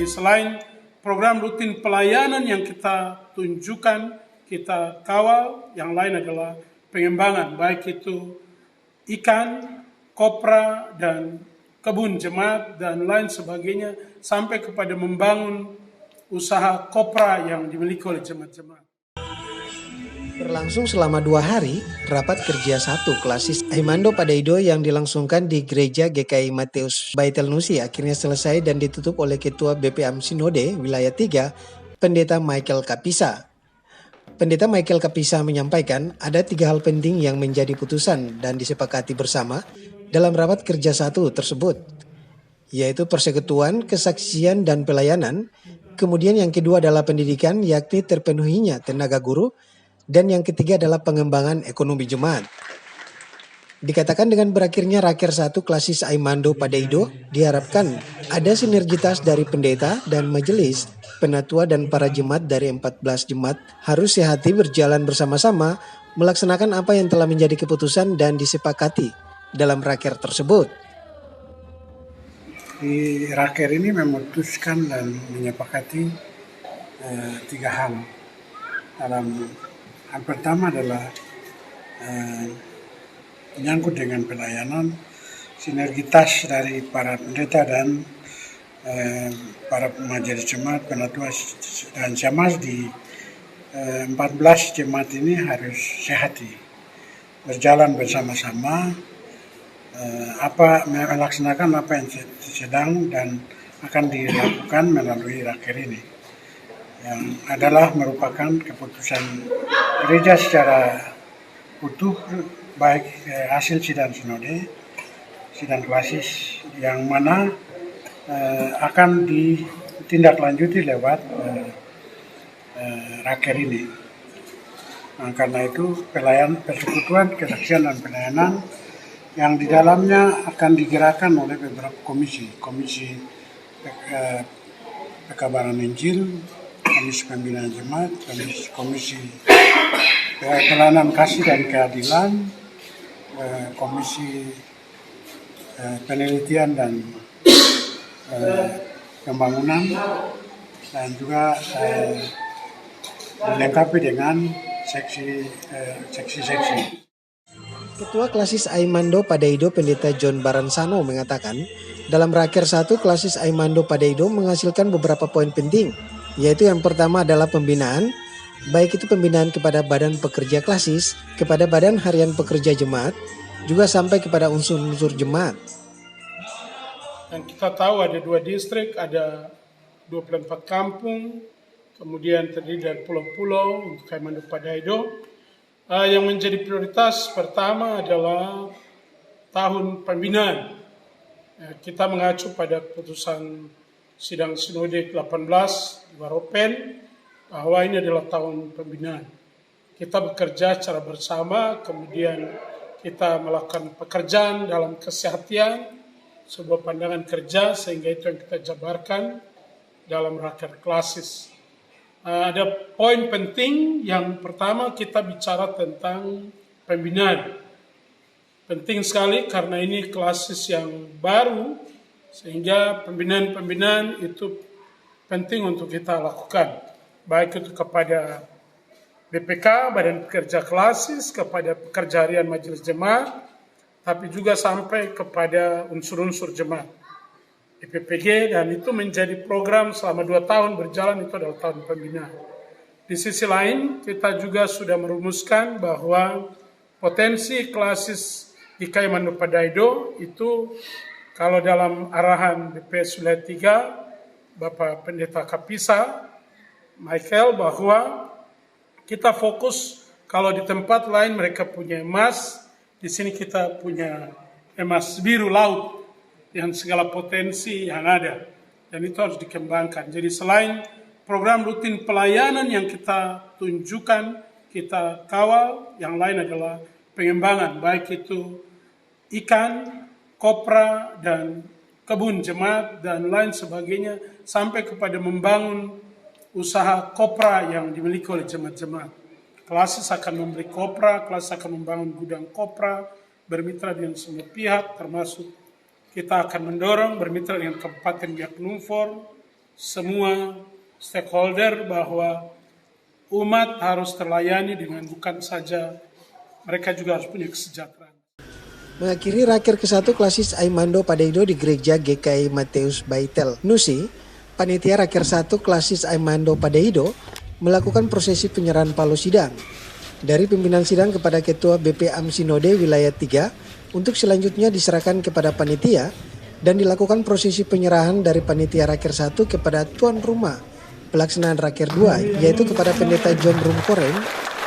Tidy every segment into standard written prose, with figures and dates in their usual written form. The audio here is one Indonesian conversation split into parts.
Jadi selain program rutin pelayanan yang kita tunjukkan, kita kawal, yang lain adalah pengembangan, baik itu ikan, kopra, dan kebun jemaat, dan lain sebagainya, sampai kepada membangun usaha kopra yang dimiliki oleh jemaat-jemaat. Berlangsung selama 2 hari, rapat kerja 1 klasis Aimando Padaido yang dilangsungkan di Gereja GKI Mateus Baitalnusi akhirnya selesai dan ditutup oleh Ketua BPAM Sinode Wilayah 3, Pendeta Michael Kapisa. Pendeta Michael Kapisa menyampaikan ada 3 hal penting yang menjadi putusan dan disepakati bersama dalam rapat kerja 1 tersebut, yaitu persekutuan, kesaksian, dan pelayanan. Kemudian yang kedua adalah pendidikan, yakni terpenuhinya tenaga guru, dan yang ketiga adalah pengembangan ekonomi jemaat. Dikatakan dengan berakhirnya Raker 1 klasis Aimando Padaido, diharapkan ada sinergitas dari pendeta dan majelis, penatua dan para jemaat dari 14 jemaat harus sehati berjalan bersama-sama melaksanakan apa yang telah menjadi keputusan dan disepakati dalam Raker tersebut. Di Raker ini memutuskan dan menyepakati 3 hal. Yang pertama adalah menyangkut dengan pelayanan, sinergitas dari para pendeta dan para majelis jemaat, penatua dan syamaz di 14 jemaat ini harus sehati, berjalan bersama-sama, melaksanakan apa yang sedang dan akan dilakukan melalui Raker ini, yang adalah merupakan keputusan gereja secara utuh, baik hasil sidang sinode, sidang klasis, yang mana akan ditindaklanjuti lewat Raker ini. Nah, karena itu persekutuan, kesaksian, dan pelayanan yang di dalamnya akan digerakkan oleh beberapa komisi pekabaran Injil, komisi pembinaan jemaat, komisi pelayanan kasih dan keadilan, komisi penelitian dan pembangunan, dan juga dilengkapi dengan seksi-seksi. Ketua klasis Aimando Padaido Pendeta John Baransano mengatakan, dalam Raker 1 klasis Aimando Padaido menghasilkan beberapa poin penting, yaitu yang pertama adalah pembinaan, baik itu pembinaan kepada badan pekerja klasis, kepada badan harian pekerja jemaat, juga sampai kepada unsur-unsur jemaat. Dan kita tahu ada 2 distrik, ada 24 kampung, kemudian terdiri dari pulau-pulau untuk Aimando Padaido. Yang menjadi prioritas pertama adalah tahun pembinaan. Kita mengacu pada keputusan sidang sinode 18 Waropen bahwa ini adalah tahun pembinaan. Kita bekerja secara bersama, kemudian kita melakukan pekerjaan dalam kesehatian, sebuah pandangan kerja, sehingga itu yang kita jabarkan dalam Raker klasis. Ada poin penting. Yang pertama, kita bicara tentang pembinaan. Penting sekali karena ini klasis yang baru, sehingga pembinaan itu penting untuk kita lakukan, baik itu kepada BPK, Badan Pekerja Klasis, kepada pekerja harian majelis jemaat, tapi juga sampai kepada unsur-unsur jemaat IPPG, dan itu menjadi program selama 2 tahun berjalan, itu adalah tahun pembinaan. Di sisi lain, kita juga sudah merumuskan bahwa potensi klasis di Aimando Padaido itu, kalau dalam arahan BPS Wilayah 3, Bapak Pendeta Kapisa, Michael, bahwa kita fokus, kalau di tempat lain mereka punya emas, di sini kita punya emas biru laut, yang segala potensi yang ada, dan itu harus dikembangkan. Jadi selain program rutin pelayanan yang kita tunjukkan, kita kawal, yang lain adalah pengembangan, baik itu ikan, kopra, dan kebun jemaat, dan lain sebagainya, sampai kepada membangun usaha kopra yang dimiliki oleh jemaat-jemaat. Klasis akan membeli kopra, klasis akan membangun gudang kopra, bermitra dengan semua pihak, termasuk kita akan mendorong bermitra dengan Kabupaten Biak Numfor, semua stakeholder bahwa umat harus terlayani dengan bukan saja mereka juga harus punya kesejahteraan. Mengakhiri raker ke-1 klasis Aimando Padaido di Gereja GKI Mateus Baitel Nusi, panitia raker 1 klasis Aimando Padaido melakukan prosesi penyerahan palu sidang dari pimpinan sidang kepada Ketua BP Amsinode Wilayah 3 untuk selanjutnya diserahkan kepada panitia dan dilakukan prosesi penyerahan dari panitia raker 1 kepada tuan rumah pelaksanaan raker 2 yaitu kepada Pendeta John Rumkoreng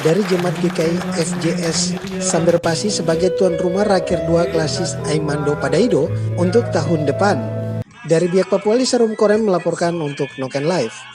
dari Jemaat GKI FJS Samberpasi sebagai tuan rumah raker 2 klasis Aimando Padaido untuk tahun depan. Dari Biak Papua, Lisa Rumkoreng melaporkan untuk Noken Live.